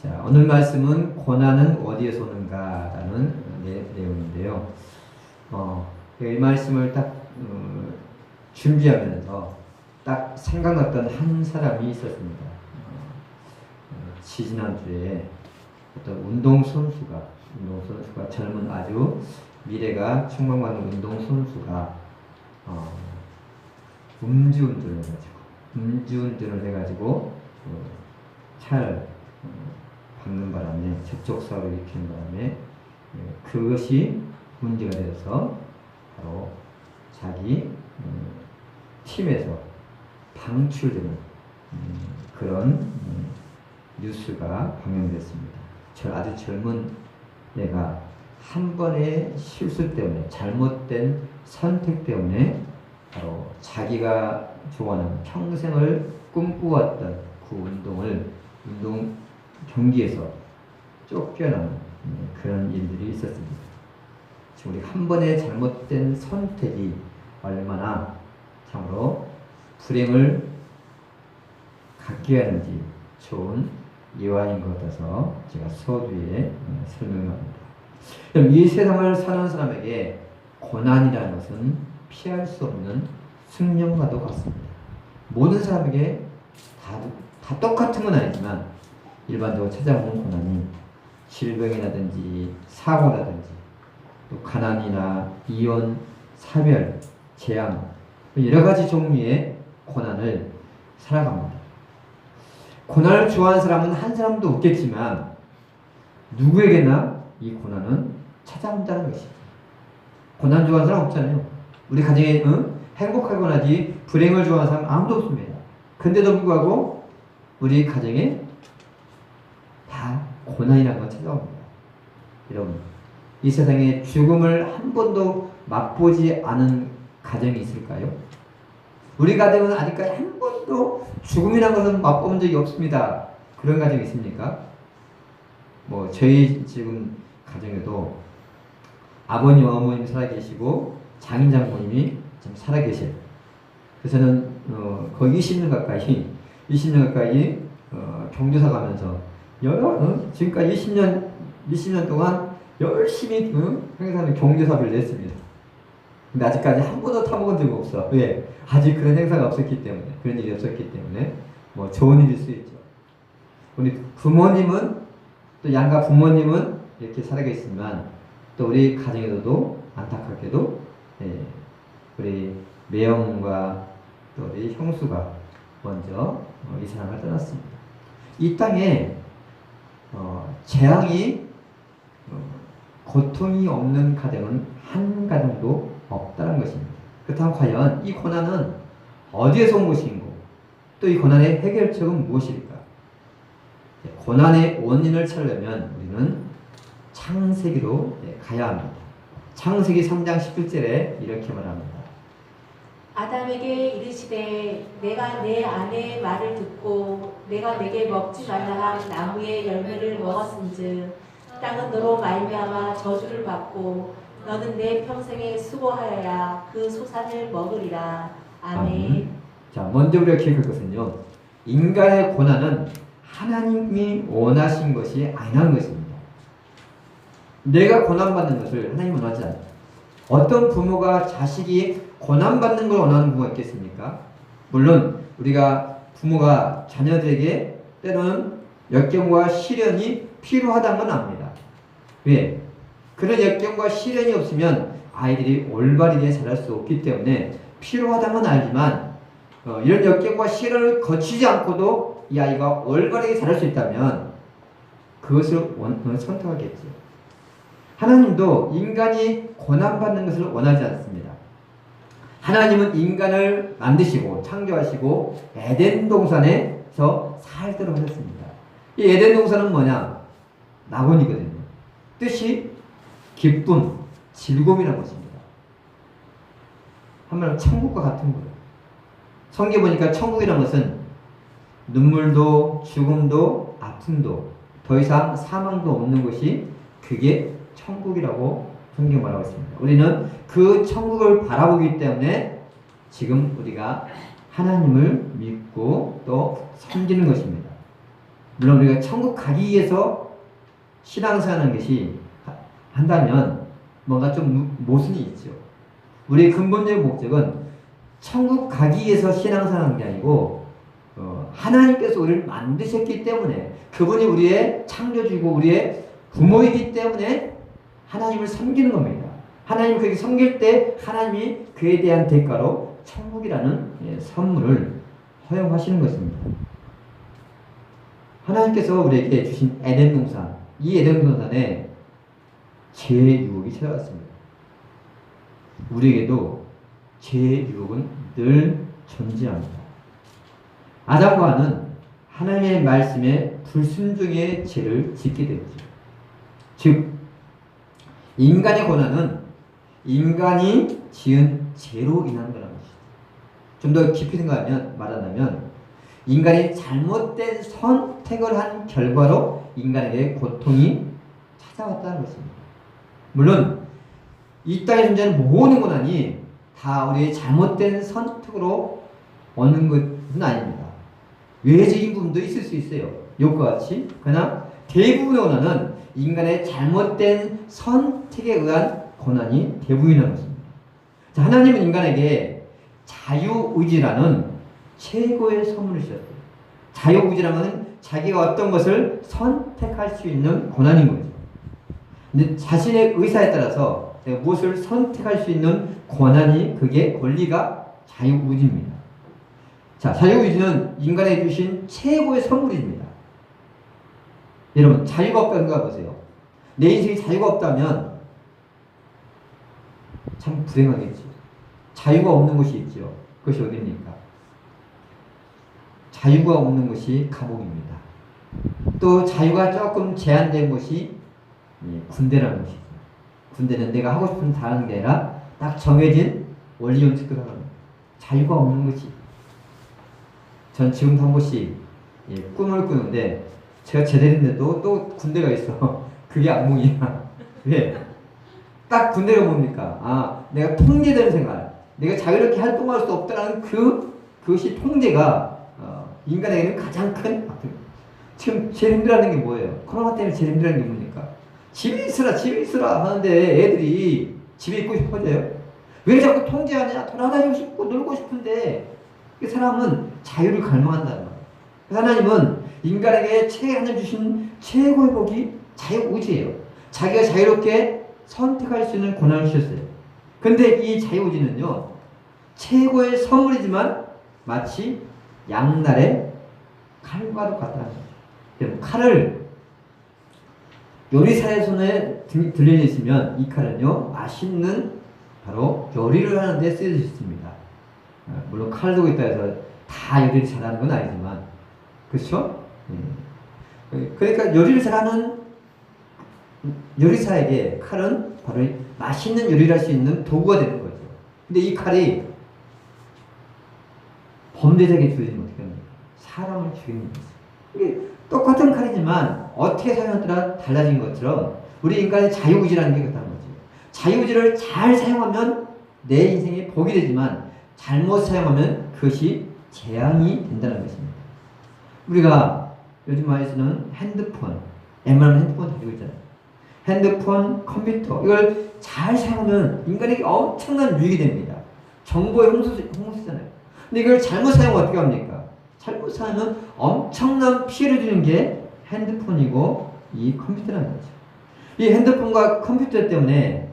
자, 오늘 말씀은 고난은 어디에서 오는가라는 내용인데요. 이 말씀을 딱 준비하면서 딱 생각났던 한 사람이 있었습니다. 지지난주에 어떤 운동선수가 젊은 아주 미래가 촉망받는 운동선수가 음주운전을 해가지고 차를 박는 바람에 접촉사고를 일으키는 바람에 그것이 문제가 되어서 바로 자기 팀에서 방출되는 그런 뉴스가 방영됐습니다. 아주 젊은 애가 한 번의 실수 때문에, 잘못된 선택 때문에 바로 자기가 좋아하는 평생을 꿈꾸었던 그 운동 경기에서 쫓겨나는 그런 일들이 있었습니다. 지금 우리 한 번의 잘못된 선택이 얼마나 참으로 불행을 갖게 하는지 좋은 예화인 것 같아서 제가 서두에 설명합니다. 그럼 이 세상을 사는 사람에게 고난이라는 것은 피할 수 없는 숙명과도 같습니다. 모든 사람에게 다 똑같은 건 아니지만 일반적으로 찾아오는 고난이 질병이라든지 사고라든지 또 가난이나 이혼, 사별, 재앙 여러 가지 종류의 고난을 살아갑니다. 고난을 좋아하는 사람은 한 사람도 없겠지만 누구에게나 이 고난은 찾아온다는 것입니다. 고난 좋아하는 사람 없잖아요. 우리 가정에 행복하거나 하지 불행을 좋아하는 사람 아무도 없습니다. 근데도 불구하고 우리 가정에 다 고난이라는 건 찾아옵니다. 여러분, 이 세상에 죽음을 한 번도 맛보지 않은 가정이 있을까요? 우리 가정은 아직까지 한 번도 죽음이라는 것은 맛본 적이 없습니다. 그런 가정이 있습니까? 저희 지금 가정에도 아버님, 어머님 살아계시고 장인, 장모님이 지금 살아계세요. 그래서 저는 거의 20년 가까이 경조사 가면서 지금까지 20년 동안 열심히 행사하는 경조사를 냈습니다. 근데 아직까지 한 번도 타먹은 적이 없어. 왜? 아직 그런 행사가 없었기 때문에, 그런 일이 없었기 때문에 좋은 일일 수 있죠. 우리 부모님은 또 양가 부모님은 이렇게 살아계시지만 또 우리 가정에서도 안타깝게도 우리 매형과 또 우리 형수가 먼저 이 세상을 떠났습니다. 이 땅에 재앙이 고통이 없는 가정은 한 가정도 없다는 것입니다. 그렇다면 과연 이 고난은 어디에서 온 것인고 또 이 고난의 해결책은 무엇일까? 고난의 원인을 찾으려면 우리는 창세기로 가야 합니다. 창세기 3장 11절에 이렇게 말합니다. 아담에게 이르시되 내가 내 아내의 말을 듣고 내가 내게 먹지 말라 한 나무의 열매를 먹었은즉 땅은 너로 말미암아 저주를 받고 너는 내 평생에 수고하여야 그 소산을 먹으리라. 아멘. 자, 먼저 우리가 기억할 것은요, 인간의 고난은 하나님이 원하신 것이 아니라는 것입니다. 내가 고난받는 것을 하나님은 원하지 않아요. 어떤 부모가 자식이 고난받는 걸 원하는 부모가 있겠습니까? 물론 우리가 부모가 자녀들에게 때로는 역경과 시련이 필요하다는 건 압니다. 왜? 그런 역경과 시련이 없으면 아이들이 올바르게 자랄 수 없기 때문에 필요하다는 건 알지만 이런 역경과 시련을 거치지 않고도 이 아이가 올바르게 자랄 수 있다면 그것을 선택하겠죠. 하나님도 인간이 고난받는 것을 원하지 않습니다. 하나님은 인간을 만드시고 창조하시고 에덴 동산에서 살도록 하셨습니다. 이 에덴 동산은 뭐냐? 낙원이거든요. 뜻이 기쁨, 즐거움이라는 것입니다. 한마디로 천국과 같은 거예요. 성경에 보니까 천국이라는 것은 눈물도 죽음도 아픔도 더 이상 사망도 없는 것이 그게 천국이라고 성경 말하고 있습니다. 우리는 그 천국을 바라보기 때문에 지금 우리가 하나님을 믿고 또 섬기는 것입니다. 물론 우리가 천국 가기 위해서 신앙생활하는 것이 한다면 뭔가 좀 모순이 있죠. 우리의 근본적인 목적은 천국 가기 위해서 신앙생활하는 게 아니고 하나님께서 우리를 만드셨기 때문에 그분이 우리의 창조주고 우리의 부모이기 때문에 하나님을 섬기는 겁니다. 하나님을 그렇게 섬길 때 하나님이 그에 대한 대가로 천국이라는 선물을 허용하시는 것입니다. 하나님께서 우리에게 주신 에덴 동산, 이 에덴 동산에 죄의 유혹이 찾아왔습니다. 우리에게도 죄의 유혹은 늘 존재합니다. 아담과 하와는 하나님의 말씀에 불순종의 죄를 짓게 되었죠. 즉 인간의 고난은 인간이 지은 죄로 인한 거라는 것이죠. 좀 더 깊이 말한다면 인간이 잘못된 선택을 한 결과로 인간에게 고통이 찾아왔다는 것입니다. 물론 이 땅에 존재하는 모든 고난이 다 우리의 잘못된 선택으로 오는 것은 아닙니다. 외적인 부분도 있을 수 있어요. 욕과 같이. 그러나 대부분의 고난은 인간의 잘못된 선택에 의한 고난이 대부분이라는 것입니다. 자, 하나님은 인간에게 자유의지라는 최고의 선물을 주셨어요. 자유의지라는 자기가 어떤 것을 선택할 수 있는 권한인 거죠. 근데 자신의 의사에 따라서 내가 무엇을 선택할 수 있는 권한이 그게 권리가 자유의지입니다. 자, 자유의지는 인간에게 주신 최고의 선물입니다. 여러분 자유가 없다는 거 보세요. 내 인생에 자유가 없다면 참 불행하겠죠. 자유가 없는 곳이 있죠. 그것이 어디입니까? 자유가 없는 곳이 감옥입니다. 또 자유가 조금 제한된 곳이 군대라는 것이죠. 군대는 내가 하고 싶은 다 하는 게 아니라 딱 정해진 원리 원칙대로 하는 자유가 없는 것이. 전 지금도 한 번씩 꿈을 꾸는데 제가 제대했는데도 또 군대가 있어. 그게 악몽이야. 왜? 딱 군대가 뭡니까? 아, 내가 통제되는 생활, 내가 자유롭게 활동할 수 없다는 그것이 통제가 인간에게는 가장 큰 지금 제일 힘들어하는 게 뭐예요? 코로나 때문에 제일 힘들어하는 게 뭡니까? 집에 있으라 하는데 애들이 집에 있고 싶어져요. 왜 자꾸 통제하냐? 돌아다니고 싶고 놀고 싶은데 사람은 자유를 갈망한다는 거예요. 하나님은 인간에게 하나님 주신 최고의 복이 자유의지예요. 자기가 자유롭게 선택할 수 있는 권한을 주셨어요. 근데 이 자유의지는요, 최고의 선물이지만 마치 양날의 칼과도 같다는 거죠. 칼을 요리사의 손에 들려져 있으면 이 칼은요, 맛있는 바로 요리를 하는 데 쓰여져 있습니다. 물론 칼을 들고 있다 해서 다 요리를 잘하는 건 아니지만, 그렇죠? 그러니까 요리를 잘하는 요리사에게 칼은 바로 맛있는 요리를 할 수 있는 도구가 되는 거죠. 근데 이 칼이 범죄자에게 주어지면 어떻게 합니까? 사람을 죽이는 거죠. 이게 똑같은 칼이지만 어떻게 사용하느냐에 따라 달라진 것처럼 우리 인간의 자유의지라는 게 그렇다는 거죠. 자유의지를 잘 사용하면 내 인생에 복이 되지만 잘못 사용하면 그것이 재앙이 된다는 것입니다. 우리가 요즘 많이 쓰는 핸드폰, 웬만하면 핸드폰 가지고 있잖아요. 핸드폰, 컴퓨터 이걸 잘 사용하면 인간에게 엄청난 유익이 됩니다. 정보의 홍수잖아요. 근데 이걸 잘못 사용하면 어떻게 합니까? 잘못 사용하면 엄청난 피해를 주는 게 핸드폰이고 이 컴퓨터라는 거죠. 이 핸드폰과 컴퓨터 때문에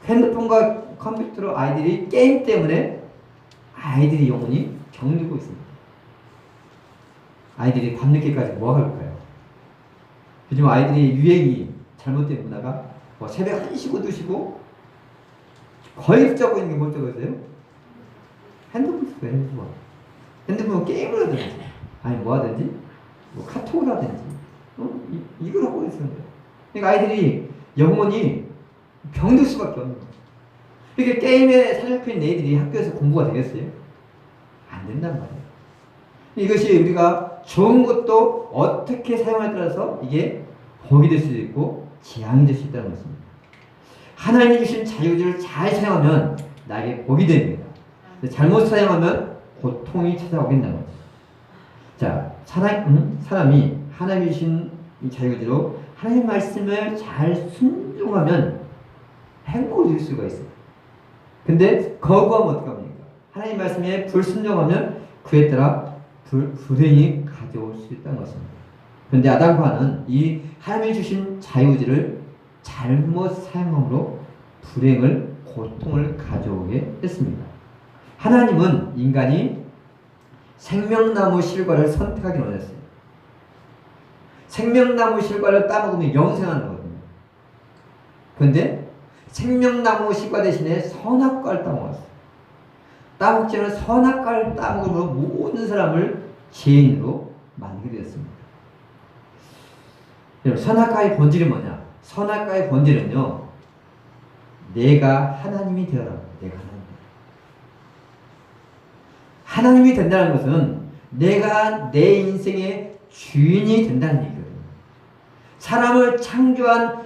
핸드폰과 컴퓨터로 아이들이 게임 때문에 아이들이 영혼이 병들고 있습니다. 아이들이 밤늦게까지 뭐 할까요? 요즘 아이들이 유행이 잘못된 문화가 뭐 새벽 1시고 2시고 거의 붙잡고 있는 게 뭔지 아세요? 핸드폰 쓰고 핸드폰 게임을 하든지 아니 뭐 하든지 뭐 카톡을 하든지 이걸 하고 있어요. 그러니까 아이들이 영혼이 병들 수밖에 없는 거죠. 이게 게임에 사로잡힌 애들이 학교에서 공부가 되겠어요? 안 된단 말이에요. 이것이 우리가 좋은 것도 어떻게 사용하에 따라서 이게 복이 될 수도 있고 재앙이 될 수 있다는 것입니다. 하나님이 주신 자유의지를 잘 사용하면 나에게 복이 됩니다. 잘못 사용하면 고통이 찾아오겠다는 거죠. 자, 사람이 하나님이 주신 이 자유의지로 하나님 말씀을 잘 순종하면 행복을 누릴 수가 있어요. 근데 거부하면 어떡합니까? 하나님 말씀에 불순종하면 그에 따라 불행이 가져올 수 있다는 것입니다. 그런데 아담과 하와는 이 하나님이 주신 자유의지를 잘못 사용함으로 불행을, 고통을 가져오게 했습니다. 하나님은 인간이 생명나무 실과를 선택하기 원했어요. 생명나무 실과를 따먹으면 영생하는 거거든요. 그런데 생명나무 실과 대신에 선악과를 따먹었어요. 따먹지 않은 선악과를 따먹으므로 모든 사람을 죄인으로 만들게 되었습니다. 여러분, 선악과의 본질이 뭐냐? 선악과의 본질은요, 내가 하나님이 되어라. 내가 하나님이 된다는 것은 내가 내 인생의 주인이 된다는 얘기거든요. 사람을 창조한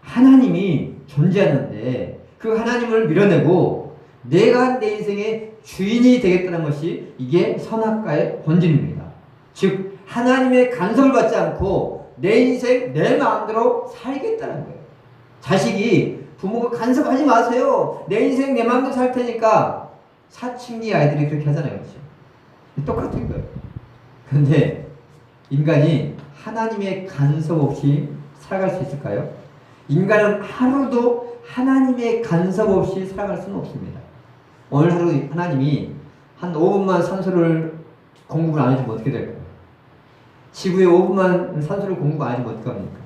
하나님이 존재하는데 그 하나님을 밀어내고 내가 내 인생의 주인이 되겠다는 것이 이게 선악과의 본질입니다. 즉 하나님의 간섭을 받지 않고 내 인생 내 마음대로 살겠다는 거예요. 자식이 부모가 간섭하지 마세요. 내 인생 내 마음대로 살 테니까 사춘기 아이들이 그렇게 하잖아요. 그렇죠? 똑같은 거예요. 그런데 인간이 하나님의 간섭 없이 살아갈 수 있을까요? 인간은 하루도 하나님의 간섭 없이 살아갈 수는 없습니다. 오늘 하루 하나님이 한 5분만 산소를 공급을 안 해주면 어떻게 될까요? 지구에 5분만 산소를 공급 안 해주면 어떡합니까?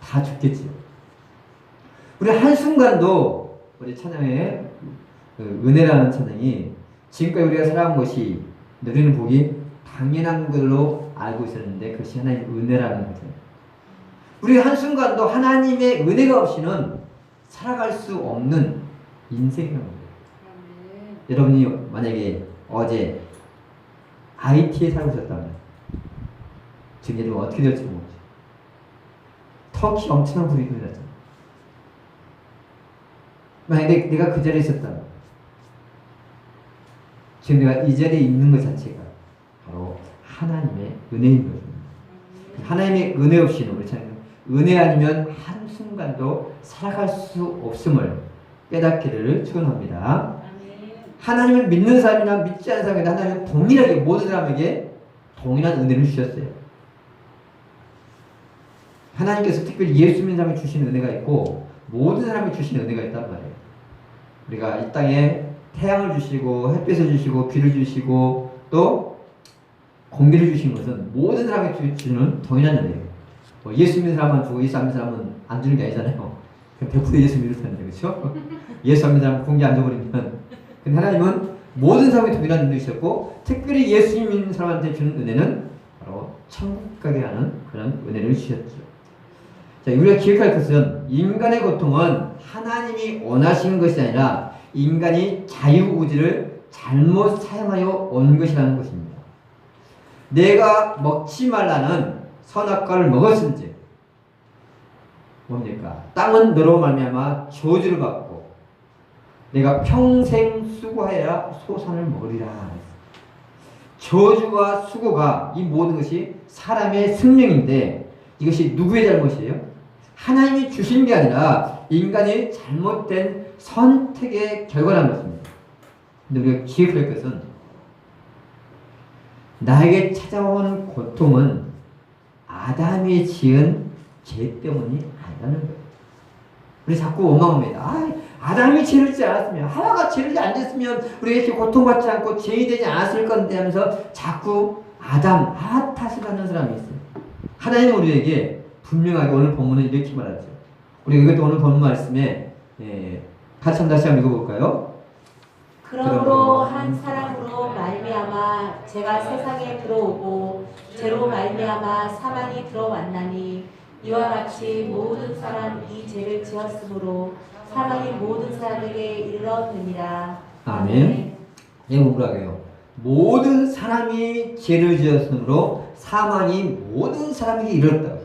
다 죽겠지요. 우리 한순간도 우리 찬양의 은혜라는 찬양이 지금까지 우리가 살아온 것이 누리는 복이 당연한 걸로 알고 있었는데 그것이 하나님의 은혜라는 거죠. 우리 한순간도 하나님의 은혜가 없이는 살아갈 수 없는 인생이라는 거예요. 여러분이 만약에 어제 IT에 살고 있었다면 지금 여러분 어떻게 될지 모르죠. 터키 엄청난 불이 일어났잖아요. 만약에 내가 그 자리에 있었다면 지금 내가 이 자리에 있는 것 자체가 바로 하나님의 은혜인 것입니다. 하나님의 은혜 없이는 우리 참 은혜 아니면 한순간도 살아갈 수 없음을 깨닫기를 축원합니다. 하나님을 믿는 사람이나 믿지 않는 사람이나 하나님은 동일하게 모든 사람에게 동일한 은혜를 주셨어요. 하나님께서 특별히 예수 믿는 사람이 주신 은혜가 있고 모든 사람이 주신 은혜가 있단 말이에요. 우리가 이 땅에 태양을 주시고 햇빛을 주시고 비를 주시고 또 공기를 주신 것은 모든 사람에게 주는 동일한 은혜예요. 뭐 예수 믿는 사람만 주고 예수 안 믿는 사람은 안 주는 게 아니잖아요. 100% 예수 믿을 텐데 그렇죠? 예수 안 믿는 사람은 공기 안 줘버리면 근데 하나님은 모든 사람에게 동일한 은혜를 주셨고 특별히 예수 믿는 사람한테 주는 은혜는 바로 천국 가게 하는 그런 은혜를 주셨죠. 자, 우리가 기억할 것은 인간의 고통은 하나님이 원하시는 것이 아니라 인간이 자유의지를 잘못 사용하여 온 것이라는 것입니다. 내가 먹지 말라는 선악과를 먹었은지 뭡니까? 땅은 너로 말미암아 저주를 받고 내가 평생 수고하여야 소산을 먹으리라. 저주와 수고가 이 모든 것이 사람의 생명인데 이것이 누구의 잘못이에요? 하나님이 주신 게 아니라 인간이 잘못된 선택의 결과라는 것입니다. 근데 우리가 기억할 것은 나에게 찾아온 고통은 아담이 지은 죄 때문이 아니라는 거예요. 우리 자꾸 원망합니다. 아담이 죄를 짓지 않았으면 하와가 죄를 짓지 않았으면 우리가 이렇게 고통받지 않고 죄인이 되지 않았을 건데 하면서 자꾸 아담, 탓을 하는 사람이 있어요. 하나님은 우리에게 분명하게 오늘 본문은 이렇게 말하죠. 우리 이것도 오늘 본문 말씀에 같이 다시 한번 읽어볼까요? 그러므로 한 사람으로 말미암아 죄가 세상에 들어오고 죄로 말미암아 사망이 들어왔나니 이와 같이 모든 사람 이 죄를 지었으므로 사망이 모든 사람에게 이르렀느니라. 아멘. 예, 뭐라고요? 모든 사람이 죄를 지었으므로 사망이 모든 사람에게 이르렀다.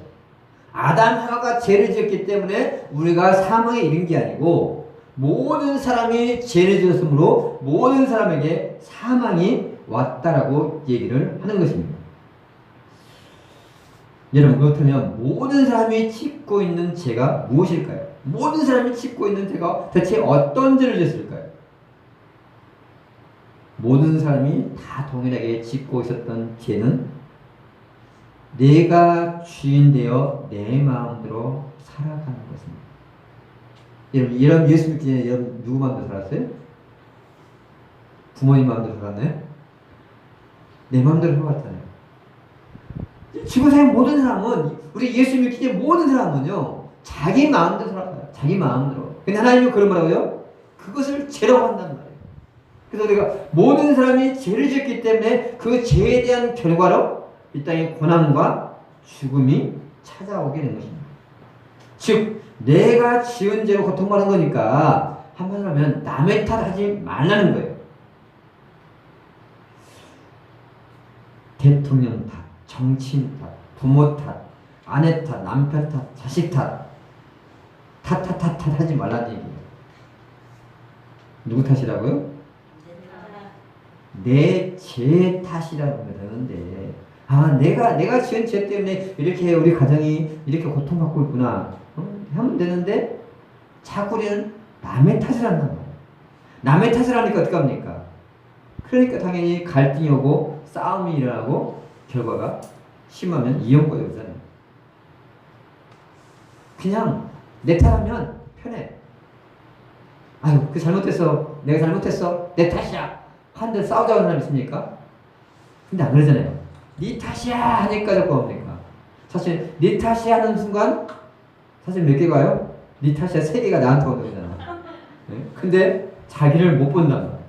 아담 하와가 죄를 지었기 때문에 우리가 사망에 이른 게 아니고 모든 사람이 죄를 지었으므로 모든 사람에게 사망이 왔다라고 얘기를 하는 것입니다. 여러분, 그렇다면 모든 사람이 짓고 있는 죄가 무엇일까요? 모든 사람이 짓고 있는 죄가 대체 어떤 죄를 지었을까요? 모든 사람이 다 동일하게 짓고 있었던 죄는 내가 주인 되어 내 마음대로 살아가는 것입니다. 여러분 예수 믿기 전에 여러분 누구 마음대로 살았어요? 부모님 마음대로 살았나요? 내 마음대로 살았잖아요. 지구상의 모든 사람은, 우리 예수 믿기 전에 모든 사람은요, 자기 마음대로 살아가요. 자기 마음대로. 근데 하나님은 그런 뭐라고요? 그것을 죄라고 한단 말이에요. 그래서 우리가 모든 사람이 죄를 지었기 때문에 그 죄에 대한 결과로 이 땅에 고난과 죽음이 찾아오게 된 것입니다. 즉 내가 지은 죄로 고통받는 거니까 한마디로 하면 남의 탓하지 말라는 거예요. 대통령 탓, 정치인 탓, 부모 탓, 아내 탓, 남편 탓, 자식 탓, 하지 말라는 얘기예요. 누구 탓이라고요? 내 죄 탓이라고 그러는데, 내가 지은 죄 때문에 이렇게 우리 가정이 이렇게 고통받고 있구나 하면 되는데, 자꾸 우리는 남의 탓을 한단 말이에요. 남의 탓을 하니까 어떡합니까? 그러니까 당연히 갈등이 오고 싸움이 일어나고 결과가 심하면 이혼까지 오잖아요. 그냥 내 탓하면 편해. 아유, 그 잘못했어. 내가 잘못했어. 내 탓이야. 한데 싸우자는 사람 있습니까? 근데 안 그러잖아요. 네 탓이야 하니까 자꾸 뭡니까? 사실 네 탓이야 하는 순간 사실 몇 개가 와요? 네 탓이야 3개가 나한테 오는 거잖아. 네? 근데 자기를 못 본단 말이야.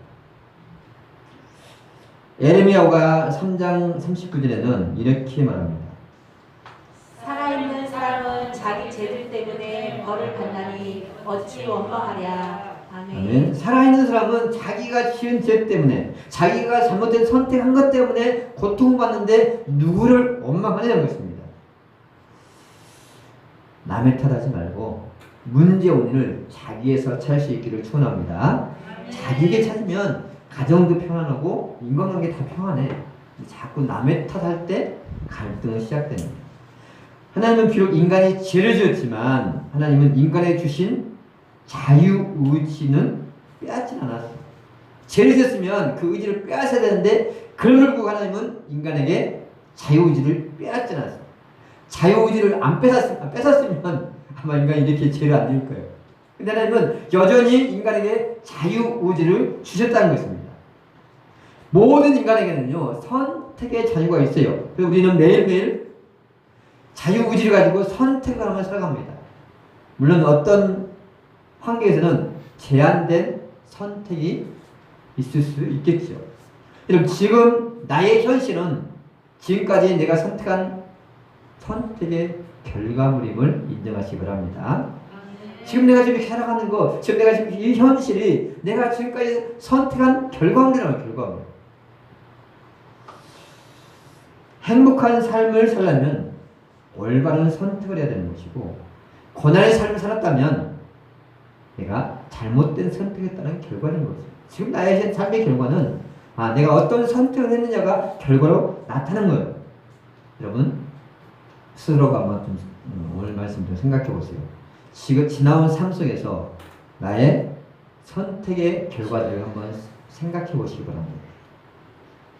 에레미야가 3장 39절에는 이렇게 말합니다. 살아있는 사람은 자기 죄들 때문에 벌을 받나니 어찌 원망하랴. 아멘. 살아있는 사람은 자기가 지은 죄 때문에, 자기가 잘못된 선택한 것 때문에 고통받는데 누구를 원망하냐는 것입니다. 남의 탓하지 말고 문제 원인을 자기에서 찾을 수 있기를 축원합니다. 자기에게 찾으면 가정도 평안하고 인간관계 다 평안해. 자꾸 남의 탓할 때 갈등은 시작됩니다. 하나님은 비록 인간이 죄를 지었지만 하나님은 인간에 주신 자유의지는 빼앗진 않았어요. 죄를 지었으면 그 의지를 빼앗아야 되는데 결국 하나님은 인간에게 자유의지를 빼앗지 않았어요. 자유의지를 안 뺏었으면 아마 인간이 이렇게 죄를 안 지을 거예요. 근데 하나님은 여전히 인간에게 자유의지를 주셨다는 것입니다. 모든 인간에게는요, 선택의 자유가 있어요. 그래서 우리는 매일매일 자유의지를 가지고 선택을 하며 살아갑니다. 물론 어떤 환경에서는 제한된 선택이 있을 수 있겠죠. 여러분, 지금 나의 현실은 지금까지 내가 선택한 선택의 결과물임을 인정하시기 바랍니다. 지금 내가 지금 살아가는 거, 지금 내가 지금 이 현실이 내가 지금까지 선택한 결과물이라는 결과물. 행복한 삶을 살려면 올바른 선택을 해야 되는 것이고, 고난의 삶을 살았다면 내가 잘못된 선택했다는 결과인 거죠. 지금 나의 삶의 결과는 내가 어떤 선택을 했느냐가 결과로 나타난 거예요. 여러분 스스로가 한번 좀 오늘 말씀 좀 생각해 보세요. 지금 지나온 삶 속에서 나의 선택의 결과들을 한번 생각해 보시기 바랍니다.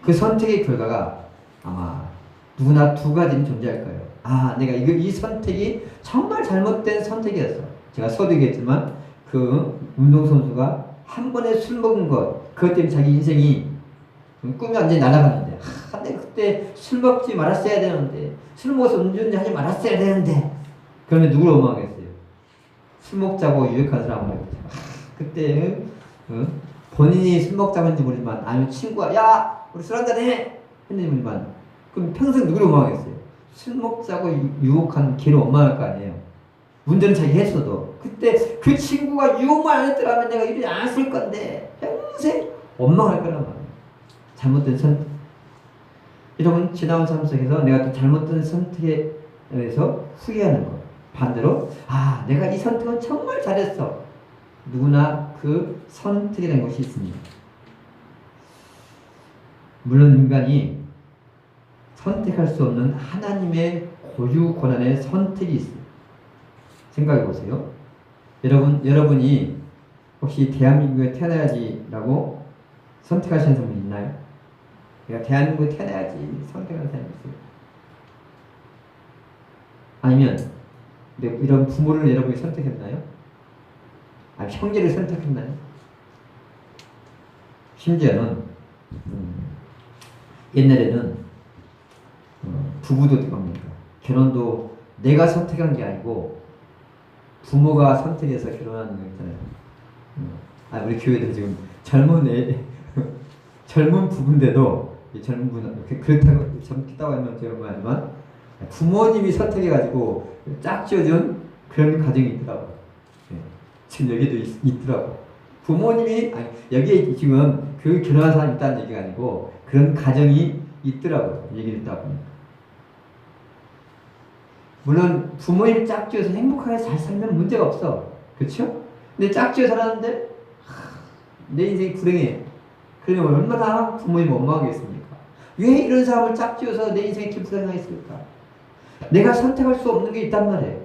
그 선택의 결과가 아마 누구나 두 가지는 존재할 거예요. 내가 이 선택이 정말 잘못된 선택이었어. 제가 서도 얘기했지만 그 운동선수가 한 번에 술 먹은 것, 그것 때문에 자기 인생이 꿈이 완전히 날아갔는데, 내가 그때 술 먹지 말았어야 되는데, 술 먹어서 음주운전하지 말았어야 되는데, 그러면 누구를 원망했어요? 술 먹자고 유혹한 사람을. 그때 본인이 술 먹자고인지 모르지만 아니면 친구가 야 우리 술 한잔해 했는지만 그럼 평생 누구를 원망했어요? 술 먹자고 유혹한 걔를 원망할 거 아니에요. 문제는 자기 했어도 그때 그 친구가 유혹만 안 했더라면 내가 이러지 않았을 건데 평생 원망할 거란 말이에요. 잘못된 선택. 여러분 지나온 삶 속에서 내가 또 잘못된 선택에 의해서 후회하는 것. 반대로 내가 이 선택은 정말 잘했어. 누구나 그 선택이라는 것이 있습니다. 물론 인간이 선택할 수 없는 하나님의 고유 고난의 선택이 있어요. 생각해 보세요. 여러분이 혹시 대한민국에 태어나야지라고 선택하시는 분이 있나요? 내가 대한민국에 태어나야지 선택하는 사람이 있어요. 아니면 이런 부모를 여러분이 선택했나요? 아니 형제를 선택했나요? 심지어는 옛날에는 부부도 그겁니다. 결혼도 내가 선택한 게 아니고 부모가 선택해서 결혼하는 거 있잖아요. 우리 교회도 지금 젊은 부부인데도 젊은 분 그렇다고 젊다고 하면 제가 말하지만 부모님이 선택해가지고 짝지어준 그런 가정이 있더라고. 지금 여기도 있더라고. 부모님이 여기에 지금 그 결혼한 사람이 있다는 얘기가 아니고 그런 가정이 있더라고요. 얘기를 듣다 보니까. 물론 부모님 짝지어서 행복하게 잘 살면 문제가 없어. 그렇죠? 근데 짝지어 살았는데 내 인생이 불행해. 그러면 얼마나 부모님 원망하겠습니까? 왜 이런 사람을 짝지어서 내 인생이 이렇게 불행하겠습니까? 내가 선택할 수 없는 게 있단 말이에요.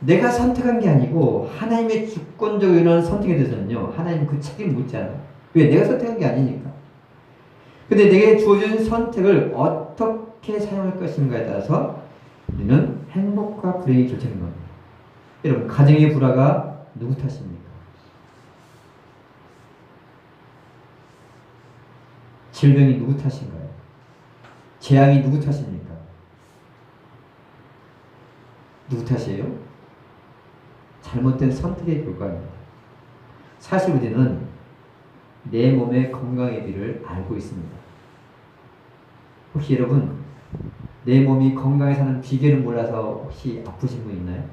내가 선택한 게 아니고 하나님의 주권적으로 일어나는 선택에 대해서는요. 하나님 그 책임 묻잖아요. 왜? 내가 선택한 게 아니니까. 근데 내게 주어진 선택을 어떻게 사용할 것인가에 따라서 우리는 행복과 불행이 결정된 겁니다. 여러분, 가정의 불화가 누구 탓입니까? 질병이 누구 탓인가요? 재앙이 누구 탓입니까? 누구 탓이에요? 잘못된 선택의 결과입니다. 사실 우리는 내 몸의 건강의 비를 알고 있습니다. 혹시 여러분 내 몸이 건강에 사는 비결을 몰라서 혹시 아프신 분 있나요?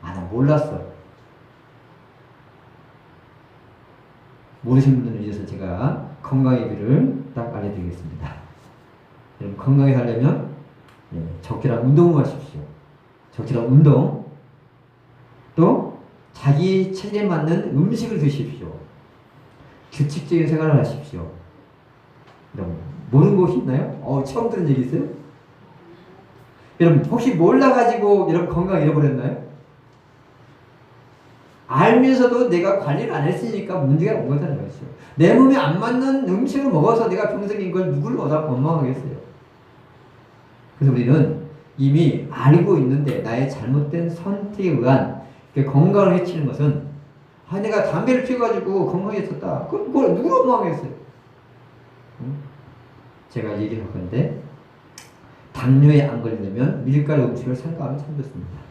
나 몰랐어. 모르시는 분들을 위해서 제가 건강의 비를 딱 알려드리겠습니다. 여러분 건강에 살려면 적절한 운동을 하십시오. 적절한 운동, 또 자기 체질에 맞는 음식을 드십시오. 규칙적인 생활을 하십시오. 여러분 모르는 곳이 있나요? 처음 들은 얘기 있어요? 여러분 혹시 몰라가지고 여러분 건강 잃어버렸나요? 알면서도 내가 관리를 안 했으니까 문제가 온 거잖아요. 내 몸에 안 맞는 음식을 먹어서 내가 병생인 걸 누구를 원망하겠어요? 그래서 우리는 이미 알고 있는데 나의 잘못된 선택에 의한 건강을 해치는 것은 내가 담배를 피워가지고 건강해졌다. 그걸 누구를 원망하겠어요? 제가 얘기할 건데 당뇨에 안 걸리려면 밀가루 음식을 삼가하면 참 좋습니다.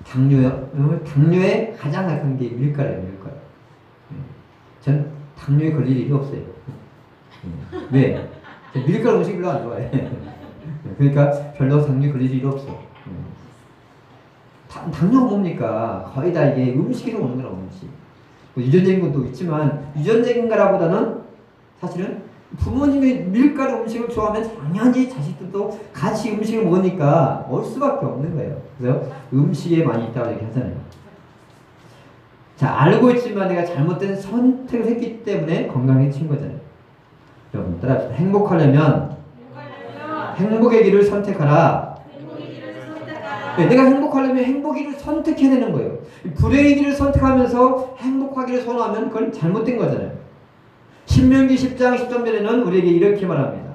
당뇨에 가장 약한 게 밀가루예요. 밀가루. 전 당뇨에 걸릴 일이 없어요. 왜? 밀가루 음식 별로 안 좋아해. 그러니까 별로 당뇨에 걸릴 일이 없어. 당뇨가 뭡니까? 거의 다 이게 음식에서 오는 거라 음식. 뭐 유전적인 것도 있지만 유전적인 거라보다는 사실은 부모님이 밀가루 음식을 좋아하면 당연히 자식들도 같이 음식을 먹으니까 올 수밖에 없는 거예요. 그래서 음식에 많이 있다고 얘기하잖아요. 자, 알고 있지만 내가 잘못된 선택을 했기 때문에 건강해진 거잖아요. 여러분 따라합시다. 행복하려면 행복의 길을 선택하라. 내가 행복하려면 행복의 길을 선택해야 되는 거예요. 불행의 길을 선택하면서 행복하기를 선호하면 그건 잘못된 거잖아요. 신명기 10장 10절에는 우리에게 이렇게 말합니다.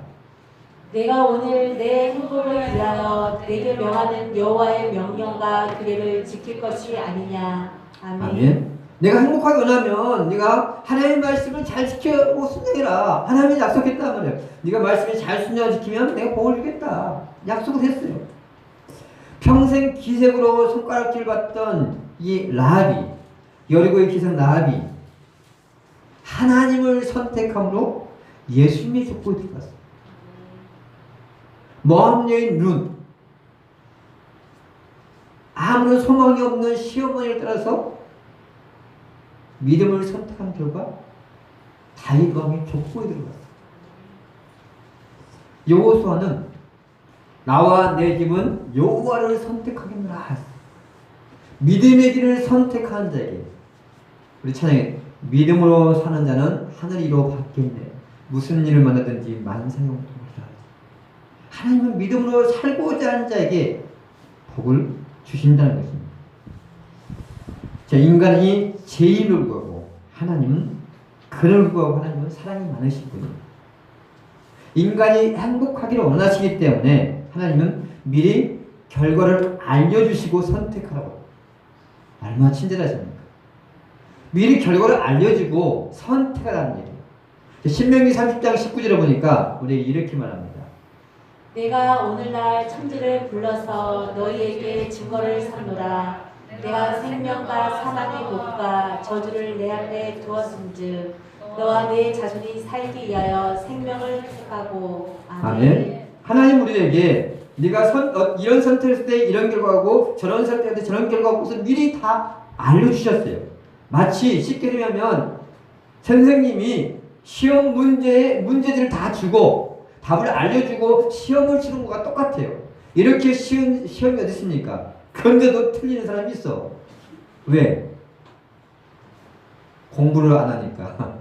내가 오늘 내 행복을 위하여 내게 명하는 여호와의 명령과 규례를 지킬 것이 아니냐. 아멘. 내가 행복하게 원하면 네가 하나님의 말씀을 잘 지키고 순종해라. 하나님이 약속했단 말이에요. 네가 말씀을 잘 순종 지키면 내가 복을 주겠다. 약속을 했어요. 평생 기색으로 손가락질 받던 이 라합이, 여리고의 기생 라합이 하나님을 선택함으로 예수님의 족보에 들어갔어요. 모압 여인 룻, 아무런 소망이 없는 시어머니를 따라서 믿음을 선택한 결과 다윗 왕의 족보에 들어갔어요. 여호수아는 나와 내 집은 여호와를 선택하겠노라. 믿음의 길을 선택한 자에게 우리 찬양에 믿음으로 사는 자는 하늘 위로 받겠네. 무슨 일을 만나든지 만사형통하리라. 하나님은 믿음으로 살고자 하는 자에게 복을 주신다는 것입니다. 자, 인간이 죄인을 구하고 하나님은 그를 구하고 하나님은 사랑이 많으신 분입니다. 인간이 행복하기를 원하시기 때문에 하나님은 미리 결과를 알려주시고 선택하라고. 얼마나 친절하십니까? 미리 결과를 알려주고 선택하라는 얘기예요. 신명기 30장 19절에 보니까 우리에게 이렇게 말합니다. 내가 오늘날 천지를 불러서 너희에게 증거를 삼노라. 내가 생명과 사망의 복과 저주를 내 앞에 두었은즉 너와 내 자손이 살기 위하여 생명을 택하고. 아멘. 하나님 우리에게 네가 이런 선택했을 때 이런 결과하고 저런 선택할 때 저런 결과하고 미리 다 알려주셨어요. 마치 쉽게 얘기하면 선생님이 시험 문제들을 다 주고 답을 알려주고 시험을 치는 것과 똑같아요. 이렇게 쉬운 시험이 어디 있습니까? 그런데도 틀리는 사람이 있어. 왜? 공부를 안 하니까.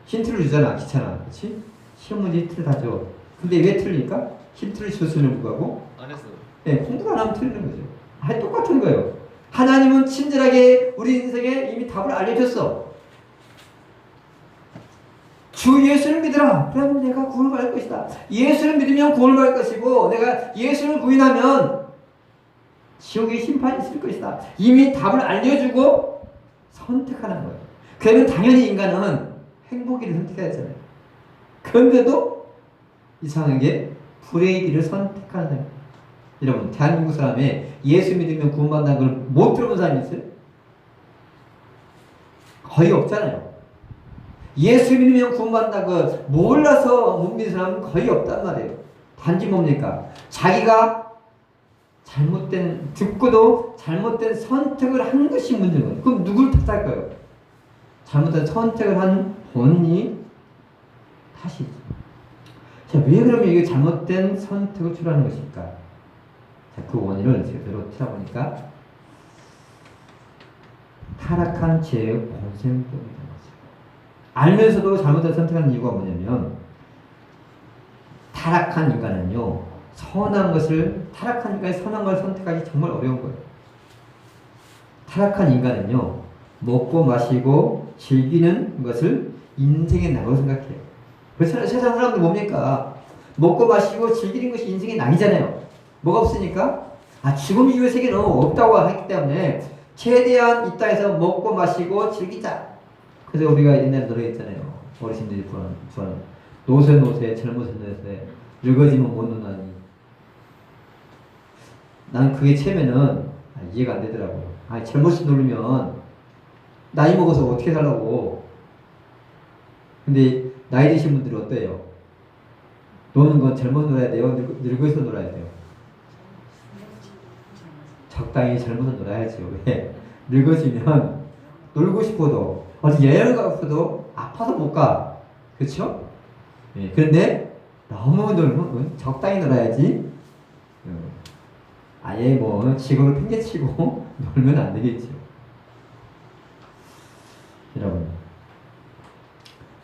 힌트를 주잖아. 귀찮아. 그렇지? 시험 문제 힌트를 다 줘. 근데 왜 틀릴까? 힌트를 줬음에도 불구하고 안 했어. 네, 공부를 안 하면 틀리는 거죠. 똑같은 거예요. 하나님은 친절하게 우리 인생에 이미 답을 알려줬어. 주 예수를 믿으라. 그러면 내가 구원을 받을 것이다. 예수를 믿으면 구원을 받을 것이고 내가 예수를 부인하면 지옥의 심판이 있을 것이다. 이미 답을 알려주고 선택하는 거예요. 그러면 당연히 인간은 행복이를 선택해야 되잖아요. 그런데도 이상하게 불의 길을 선택하는 사람. 여러분, 대한민국 사람에 예수 믿으면 구원받는다는 걸 못 들어본 사람이 있어요? 거의 없잖아요. 예수 믿으면 구원받는다는 걸 몰라서 못 믿는 사람은 거의 없단 말이에요. 단지 뭡니까? 자기가 듣고도 잘못된 선택을 한 것이 문제인 거예요. 그럼 누굴 탓할까요? 잘못된 선택을 한 본인이 탓이죠. 자, 왜 그러면 이게 잘못된 선택을 초래하는 것일까? 자, 그 원인을 제대로 찾아보니까 타락한 죄의 본성 때문이라는 거죠. 알면서도 잘못된 선택하는 이유가 뭐냐면 타락한 인간이 선한 걸 선택하기 정말 어려운 거예요. 타락한 인간은요, 먹고 마시고 즐기는 것을 인생의 낙으로 생각해요. 그래서 세상 사람들 뭡니까? 먹고 마시고 즐기는 것이 인생의 낙이잖아요. 뭐가 없으니까? 죽음 이후의 세계는 없다고 하기 때문에 최대한 이 땅에서 먹고 마시고 즐기자. 그래서 우리가 옛날에 노래했잖아요. 어르신들이 부르는 노세 젊어서 노세 늙어지면 못 노나니. 나는 그게 처음에는 이해가 안 되더라고요. 젊어서 놀면 나이 먹어서 어떻게 살라고. 근데 나이 드신 분들은 어때요? 노는 건 젊어서 놀아야 돼요? 늙어서 놀아야 돼요? 적당히 젊어서 놀아야죠. 왜? 늙어지면 놀고 싶어도 어디 여행을 가고 싶어도 아파서 못 가. 그렇죠? 예. 그런데 너무 놀면 적당히 놀아야지. 아예 직업을 팽개치고 놀면 안 되겠죠. 여러분,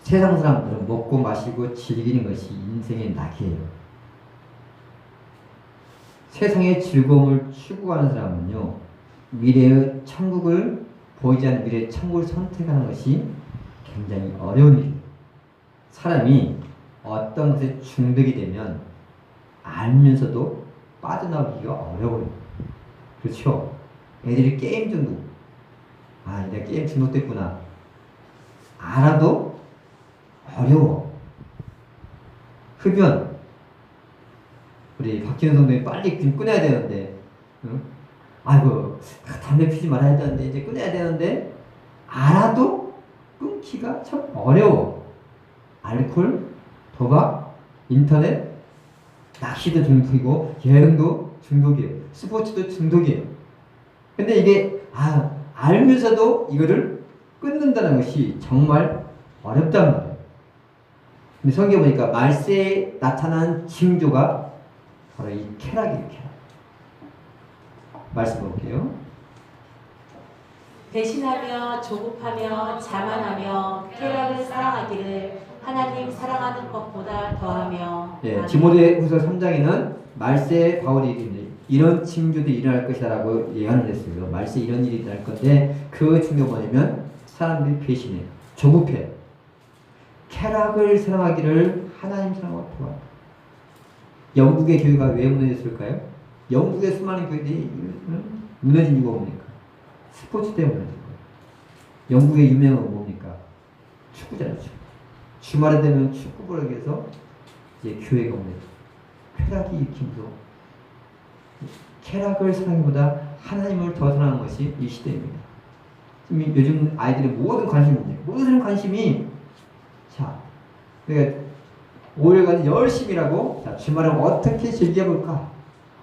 세상 사람들은 먹고 마시고 즐기는 것이 인생의 낙이에요. 세상의 즐거움을 추구하는 사람은요, 미래의 천국을 보이지 않는 미래의 천국을 선택하는 것이 굉장히 어려운 일이에요. 사람이 어떤 것에 중독이 되면 알면서도 빠져나오기가 어려워요. 그렇죠? 애들이 게임 중독. 내가 게임 중독됐구나. 알아도 어려워. 흡연. 우리 박지현 성도님 빨리 좀 끊어야 되는데, 응? 담배 피지 말아야 되는데, 이제 끊어야 되는데, 알아도 끊기가 참 어려워. 알코올, 도박, 인터넷, 낚시도 중독이고, 여행도 중독이에요. 스포츠도 중독이에요. 근데 이게, 알면서도 이거를 끊는다는 것이 정말 어렵단 말이에요. 근데 성경에 보니까 말세에 나타난 징조가 바로 이 쾌락이에요. 쾌락. 말씀 볼게요. 배신하며 조급하며 자만하며 쾌락을 사랑하기를 하나님 사랑하는 것보다 더하며. 예, 아멘. 디모데후서 3장에는 말세에 바울이 이런 징조들이 일어날 것이라고 예언을 했어요. 말세에 이런 일이 일어날 건데 그 징조가 뭐냐면 사람들이 배신해, 조급해, 쾌락을 사랑하기를 하나님 사랑과 더하며. 영국의 교회가 왜 무너졌을까요? 영국의 수많은 교회들이 무너진 이유가 뭡니까? 스포츠 때문에 무너진 거예요. 영국의 유명한 건 뭡니까? 축구잖아요. 축구. 주말에 되면 축구 보러 위해서 이제 교회가 오는 쾌락이 일으키면서 쾌락을 사랑보다 하나님을 더 사랑하는 것이 이 시대입니다. 요즘 아이들의 모든 관심입니다. 모든 관심이 자, 그러니까 5일간 열심히 일하고 자, 주말은 어떻게 즐겨볼까?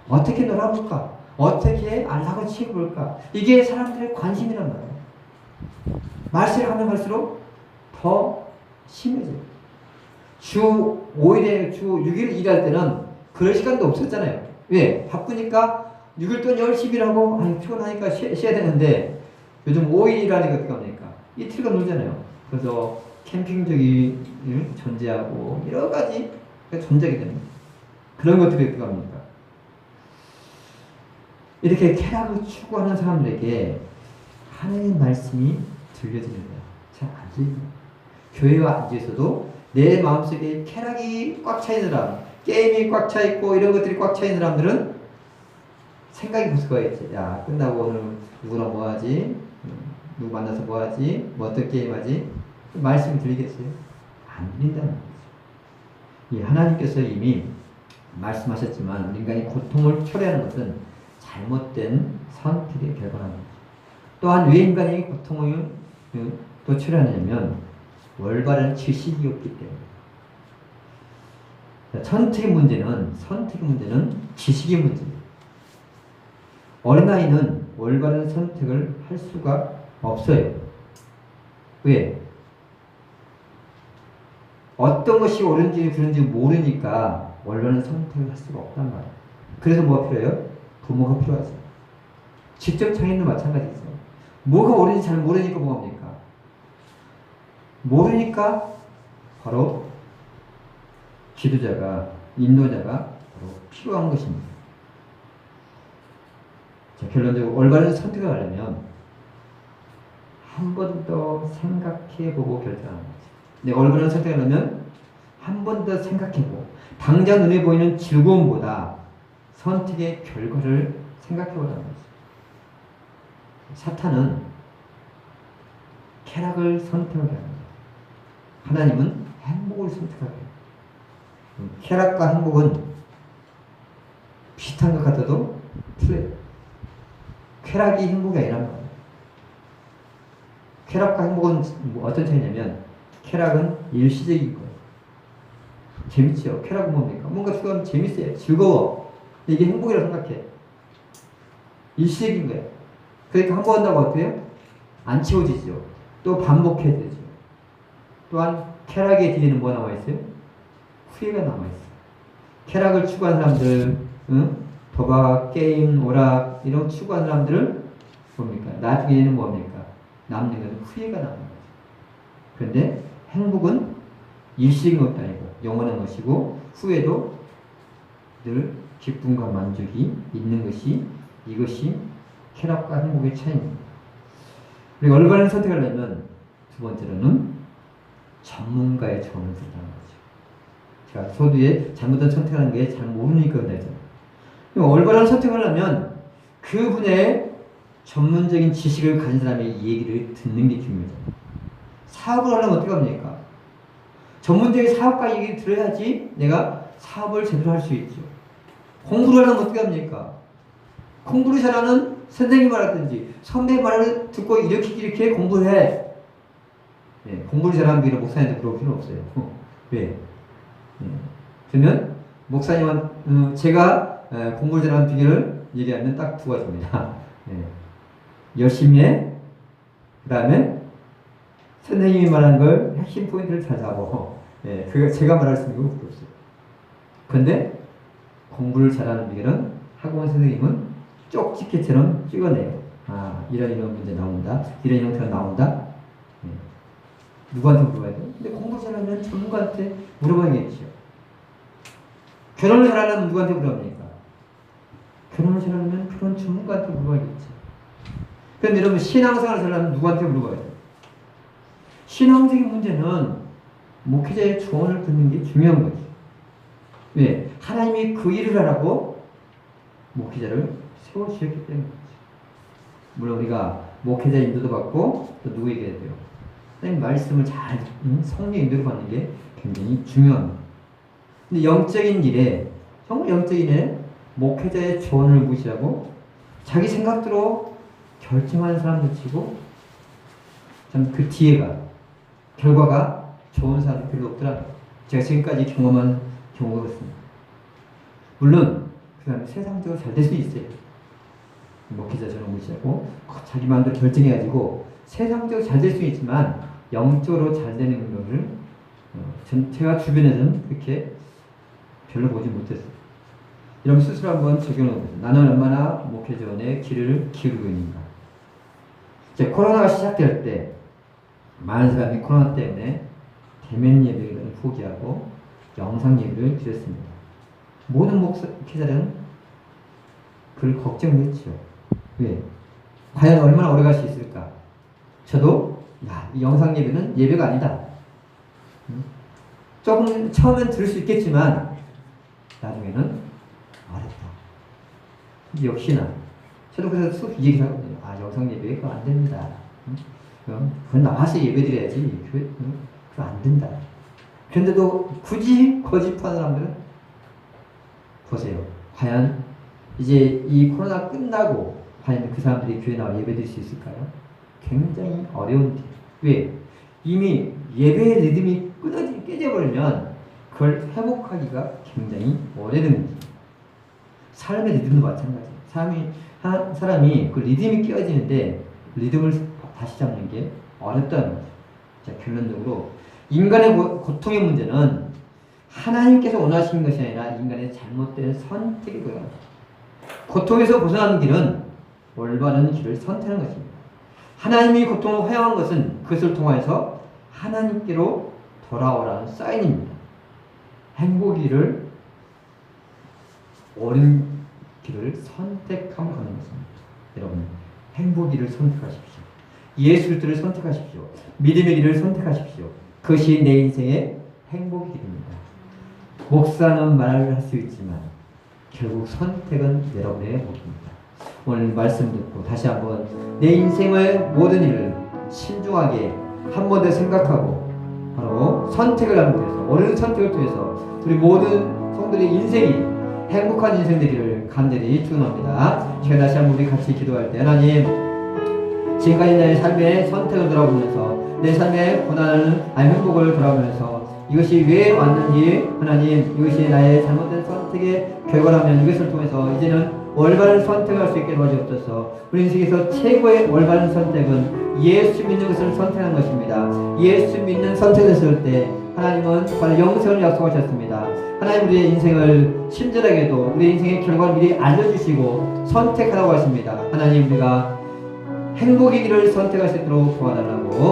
어떻게 놀아볼까? 어떻게 안락을 취해볼까? 이게 사람들의 관심이란 말이에요. 말세를 하면 갈수록 더 심해져요. 주 5일에 주 6일 일할 때는 그럴 시간도 없었잖아요. 왜? 바쁘니까 6일 동안 열심히 일하고 아니 피곤하니까 쉬어야 되는데 요즘 5일 일하니까 어떻게 합니까? 이틀간 놀잖아요. 그래서 캠핑족이 존재하고 여러 가지 존재하게 됩니다. 그런 것들이 어떻게 합니까? 이렇게 쾌락을 추구하는 사람들에게 하나님 말씀이 들려집니다. 잘 안 들립니다. 교회와 앉아있어도 내 마음속에 쾌락이 꽉 차 있는 사람, 게임이 꽉 차 있고 이런 것들이 꽉 차 있는 사람들은 생각이 무슨 거겠지. 야, 끝나고 오늘 누구랑 뭐 하지? 누구 만나서 뭐 하지? 뭐 어떤 게임 하지? 말씀이 들리겠어요? 안 들린다는 거죠. 이 하나님께서 이미 말씀하셨지만 인간이 고통을 초래하는 것은 잘못된 선택의 결과랍니다. 또한 왜 인간이 고통을 또 초래하냐면 올바른 지식이 없기 때문에. 선택의 문제는 지식의 문제입니다. 어린아이는 올바른 선택을 할 수가 없어요. 왜? 어떤 것이 옳은지 그른지 모르니까 올바른 선택을 할 수가 없단 말이에요. 그래서 뭐가 필요해요? 부모가 필요하죠. 직접 장애인도 마찬가지죠. 뭐가 옳은지 잘 모르니까 뭐합니까? 모르니까 바로 지도자가, 인도자가 바로 필요한 것입니다. 자, 결론적으로 올바른 선택을 하려면 한 번 더 생각해보고 결정하는 거죠. 내가 올바른 선택을 하려면 한 번 더 생각해보고 당장 눈에 보이는 즐거움보다 선택의 결과를 생각해보라는 거죠. 사탄은 쾌락을 선택하게 합니다. 하나님은 행복을 선택하게 합니다. 쾌락과 행복은 비슷한 것 같아도 틀려요. 쾌락이 행복이 아니란 말이에요. 쾌락과 행복은 어떤 차이냐면 쾌락은 일시적인 거예요. 재밌죠? 쾌락은 뭡니까? 뭔가 그건 재밌어요. 즐거워. 이게 행복이라고 생각해. 일시적인 거예요. 그러니까 한 번 한다고 어때요? 안 채워지죠. 또 반복해야 되죠. 또한 쾌락의 뒤에는 뭐가 남아있어요? 후회가 남아있어요. 쾌락을 추구하는 사람들, 도박, 게임, 오락 이런 추구하는 사람들은 뭡니까? 나중에는 뭡니까? 남는 것은 후회가 남는 거죠. 그런데 행복은 일시적인 것도 아니고 영원한 것이고 후회도 늘 기쁨과 만족이 있는 것이 이것이 쾌락과 행복의 차이입니다. 우리가 올바른 선택을 하려면 두 번째로는 전문가의 조언을 듣는 거죠. 제가 소두에 잘못된 선택하는 게 잘 모르니까 그러잖아요. 올바른 선택을 하려면 그분의 전문적인 지식을 가진 사람의 얘기를 듣는 게 중요하죠. 사업을 하려면 어떻게 합니까? 전문적인 사업가 얘기를 들어야지 내가 사업을 제대로 할 수 있죠. 공부를 하려면 어떻게 합니까? 공부를 잘하는 선생님 말하든지 선배 말을 듣고 이렇게 공부를 해. 네, 공부를 잘하는 비록 목사님도 그럴 필요 없어요. 왜? 그러면 목사님은 제가 공부를 잘하는 비결을 얘기하면 딱 두 가지입니다. 열심히 해. 그 다음에 선생님이 말한 걸 핵심 포인트를 잘 잡어. 그거 제가 말할 수 있는 건 그게 없어요. 근데 공부를 잘하는 비결은 학원 선생님은 쪽집게처럼 찍어내요. 이런 문제 나온다. 이런 형태가 나온다. 네. 누구한테 물어봐야 돼? 근데 공부 잘하면 전문가한테 물어봐야겠죠. 결혼을 잘하려면 누구한테 물어봅니까? 결혼을 잘하려면 결혼 전문가한테 물어봐야겠죠. 그런데 여러분 신앙생활을 잘하려면 누구한테 물어봐야 돼요? 신앙적인 문제는 목회자의 조언을 듣는 게 중요한 거죠. 왜? 하나님이 그 일을 하라고 목회자를 세워주셨기 때문이죠. 물론 우리가 목회자 인도도 받고 또 누구에게 해야 돼요? 하나님 말씀을 잘 성령 인도를 받는 게 굉장히 중요합니다. 근데 영적인 일에 정말 영적인 일에 목회자의 조언을 무시하고 자기 생각대로 결정하는 사람들 치고 참 그 뒤에가 결과가 좋은 사람이 별로 없더라. 제가 지금까지 경험한 경우가 그렇습니다. 물론 그 사람이 세상적으로 잘 될 수 있어요. 목회자처럼 무시하고 자기 마음대로 결정해가지고 세상적으로 잘 될 수 있지만 영적으로 잘 되는 것을 제가 주변에서는 그렇게 별로 보지 못했어요. 이런 스스로 한번 적용해보세요. 나는 얼마나 목회자원의 길을 기울이고 있는가. 이제 코로나가 시작될 때 많은 사람이 코로나 때문에 대면 예배를 포기하고 영상 예배를 드렸습니다. 모든 목회자들은 그걸 걱정했죠. 왜? 과연 얼마나 오래 갈 수 있을까? 저도 이 영상 예배는 예배가 아니다. 조금 처음엔 들을 수 있겠지만 나중에는 어렵다. 역시나 저도 그래서 쭉 얘기하거든요. 영상 예배가 안 됩니다. 그건 나와서 예배드려야지. 그건 안 된다. 그런데도 굳이 거짓하는 사람들은 보세요. 과연 이제 이 코로나 끝나고 과연 그 사람들이 교회 나와 예배드릴 수 있을까요? 굉장히 어려운 일. 왜? 이미 예배의 리듬이 깨져버리면 그걸 회복하기가 굉장히 오래된 거죠. 삶의 리듬도 마찬가지예요. 사람이 그 리듬이 깨어지는데 리듬을 다시 잡는 게 어렵다는 거죠. 자, 결론적으로 인간의 고통의 문제는 하나님께서 원하시는 것이 아니라 인간의 잘못된 선택이고요. 고통에서 벗어나는 길은 올바른 길을 선택하는 것입니다. 하나님이 고통을 허용한 것은 그것을 통하여서 하나님께로 돌아오라는 사인입니다. 행복이를 옳은 길을 선택하면 하는 것입니다. 여러분, 행복이를 선택하십시오. 예수 그리스도를 선택하십시오. 믿음의 길을 선택하십시오. 그것이 내 인생의 행복의 길입니다. 목사는 말을 할 수 있지만 결국 선택은 여러분의 몫입니다. 오늘 말씀 듣고 다시 한번 내 인생의 모든 일을 신중하게 한 번 더 생각하고 바로 선택을 하는 것에서 옳은 선택을 통해서 우리 모든 성도들의 인생이 행복한 인생 되기를 간절히 축원합니다. 제가 다시 한번 우리 같이 기도할 때 하나님 지금까지 내 삶의 선택을 돌아보면서 내 삶의 고난을 행복을 돌아보면서 이것이 왜 왔는지 하나님 이것이 나의 잘못된 선택의 결과라면 이것을 통해서 이제는 올바른 선택을 할 수 있게 도와주옵소서. 우리 인생에서 최고의 올바른 선택은 예수 믿는 것을 선택하는 것입니다. 예수 믿는 선택을 했을 때 하나님은 바로 영생을 약속하셨습니다. 하나님 우리의 인생을 친절하게도 우리의 인생의 결과를 미리 알려주시고 선택하라고 하십니다. 하나님 우리가 행복의 길을 선택할 수 있도록 도와달라고